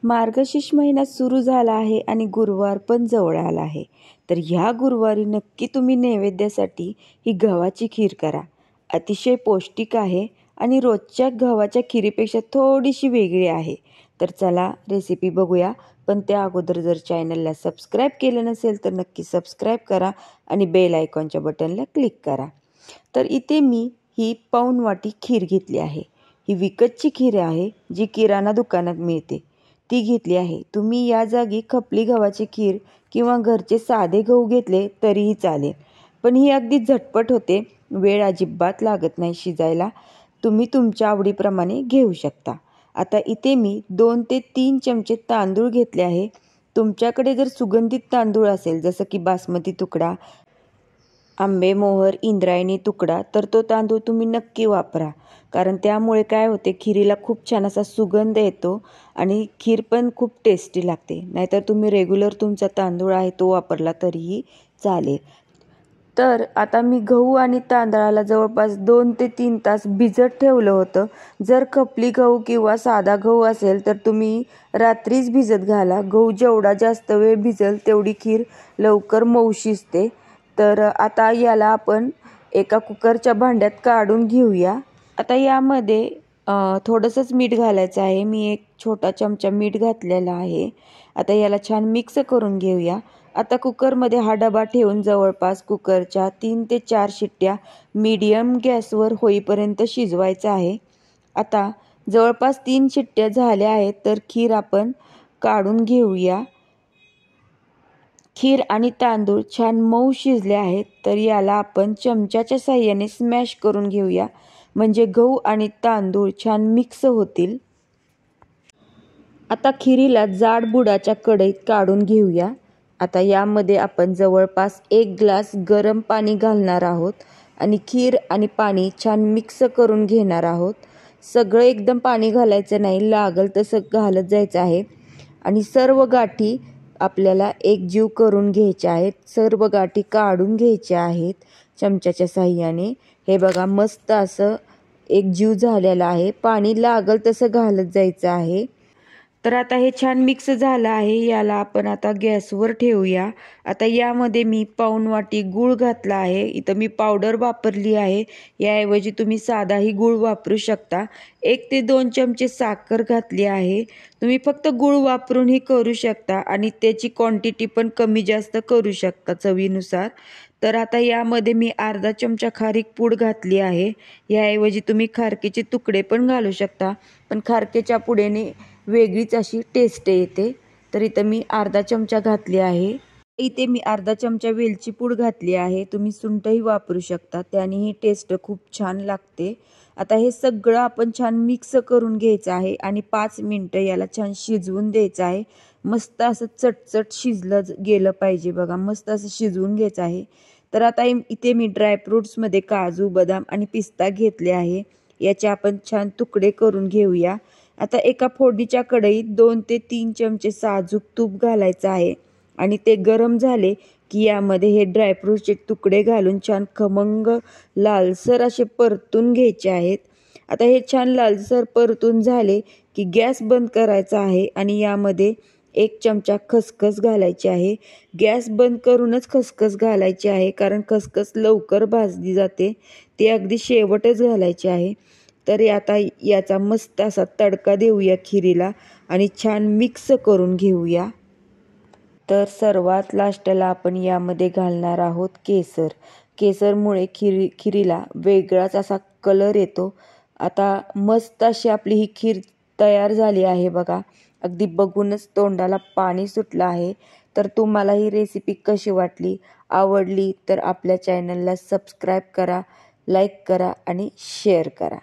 मार्गशीर्ष महिना सुरू झाला आहे आणि गुरुवार पण जवळ आला आहे. तर ह्या गुरुवारी नक्की तुम्ही नैवेद्यासाठी ही गव्हाची खीर करा. अतिशय पौष्टिक आहे आणि रोजच्या गव्हाच्या खिरीपेक्षा थोडीशी वेगळी आहे. तर चला रेसिपी बघूया. पण त्या अगोदर जर चॅनलला सबस्क्राईब केलं नसेल तर नक्की सबस्क्राईब करा आणि बेल आयकॉनच्या बटनला क्लिक करा. तर इथे मी ही पाऊण वाटी खीर घेतली आहे. ही विकतची खीर आहे जी किराणा दुकानात मिळते ती घेतली आहे. तुम्ही या जागी खपली गव्हाची खीर किंवा घरचे साधे गहू घेतले तरीही चालेल. पण ही अगदी झटपट होते, वेळ अजिबात लागत नाही शिजायला. तुम्ही तुमच्या आवडीप्रमाणे घेऊ शकता. आता इथे मी 2 ते 3 चमचे तांदूळ घेतले आहे. तुमच्याकडे जर सुगंधित तांदूळ असेल जसं की बासमती तुकडा, आंबेमोहर, इंद्रायणी तुकडा तर तो तांदूळ तुम्ही नक्की वापरा. कारण त्यामुळे काय होते, खिरीला खूप छान असा सुगंध येतो आणि खीर पण खूप टेस्टी लागते. नाहीतर तुम्ही रेग्युलर तुमचा तांदूळ आहे तो वापरला तरीही चालेल. तर आता मी गहू आणि तांदळाला जवळपास 2 ते 3 तास भिजत ठेवलं होतं. जर खपली गहू किंवा साधा गहू असेल तर तुम्ही रात्रीच भिजत घाला. गहू जेवढा जास्त वेळ भिजल तेवढी खीर लवकर मऊ शिजते. तर आता याला आपण एका कुकरच्या भांड्यात काढून घेऊया. आता यामध्ये थोडंसंच मीठ घालायचं आहे. मी एक छोटा चमचा मीठ घातलेला आहे. आता याला छान मिक्स करून घेऊया. आता कुकरमध्ये हा डबा ठेवून जवळपास कुकरच्या 3 ते 4 शिट्ट्या मीडियम गॅसवर होईपर्यंत शिजवायचं आहे. आता जवळपास 3 शिट्ट्या झाल्या आहेत तर खीर आपण काढून घेऊया. खीर आणि तांदूळ छान मऊ शिजले आहेत तर याला आपण चमच्याच्या साहाय्याने स्मॅश करून घेऊया. म्हणजे गहू आणि तांदूळ छान मिक्स होतील. आता खिरीला जाड बुडाच्या कढईत काढून घेऊया. आता यामध्ये आपण जवळपास 1 ग्लास गरम पाणी घालणार आहोत आणि खीर आणि पाणी छान मिक्स करून घेणार आहोत. सगळं एकदम पाणी घालायचं नाही, लागल तसं घालत जायचं आहे. आणि सर्व गाठी आपल्याला एकजीव करून घ्यायच्या आहेत. सर्व गाठी काढून घ्यायच्या आहेत चमच्याच्या साहाय्याने. हे बघा मस्त असं एकजीव झालेलं आहे. पाणी लागल तसं घालत जायचं आहे. तर आता हे छान मिक्स झालं आहे. याला आपण आता गॅसवर ठेवूया. आता यामध्ये मी पाऊण वाटी गूळ घातला आहे. इथं मी पावडर वापरली आहे. याऐवजी तुम्ही साधाही गूळ वापरू शकता. 1 ते 2 चमचे साखर घातली आहे. तुम्ही फक्त गूळ वापरूनही करू शकता आणि त्याची क्वांटिटी पण कमी जास्त करू शकता चवीनुसार. तर आता यामध्ये मी अर्धा चमचा खारीक पूड घातली आहे. याऐवजी तुम्ही खारकेचे तुकडे पण घालू शकता, पण खारकेच्या पुडेने वेगळीच अशी टेस्ट येते. तर इथं मी अर्धा चमचा घातली आहे. इथे मी अर्धा चमचा वेलची पूड घातली आहे. तुम्ही सुंठही वापरू शकता, त्यानेही टेस्ट खूप छान लागते. आता हे सगळं आपण छान मिक्स करून घ्यायचं आहे आणि 5 मिनटं याला छान शिजवून द्यायचं आहे. मस्त असं चटचट शिजलं गेलं पाहिजे बघा, मस्त असं शिजवून घ्यायचं आहे. तर आता इथे मी ड्रायफ्रूट्समध्ये काजू, बदाम आणि पिस्ता घेतले आहे. याचे आपण छान तुकडे करून घेऊया. आता एका फोडणीच्या कढईत 2 ते 3 चमचे साजूक तूप घालायचं आहे आणि ते गरम झाले की यामध्ये हे ड्रायफ्रूटचे तुकडे घालून छान खमंग लालसर असे परतून घ्यायचे आहेत. आता हे छान लालसर परतून झाले की गॅस बंद करायचा आहे आणि यामध्ये 1 चमचा खसखस घालायची आहे. गॅस बंद करूनच खसखस घालायची आहे, कारण खसखस लवकर भाजली जाते. ते अगदी शेवटच घालायचे आहे. तर आता याचा मस्त असा तडका देऊया खिरीला आणि छान मिक्स करून घेऊया. तर सर्वात लास्टला आपण यामध्ये घालणार आहोत केसर. केसरमुळे खिरीला वेगळाच असा कलर येतो. आता मस्त अशी आपली ही खीर तयार झाली आहे बघा. अगदी बघूनच तोंडाला पाणी सुटलं आहे. तर तुम्हाला ही रेसिपी कशी वाटली, आवडली तर आपल्या चॅनलला सबस्क्राईब करा, लाईक करा आणि शेअर करा.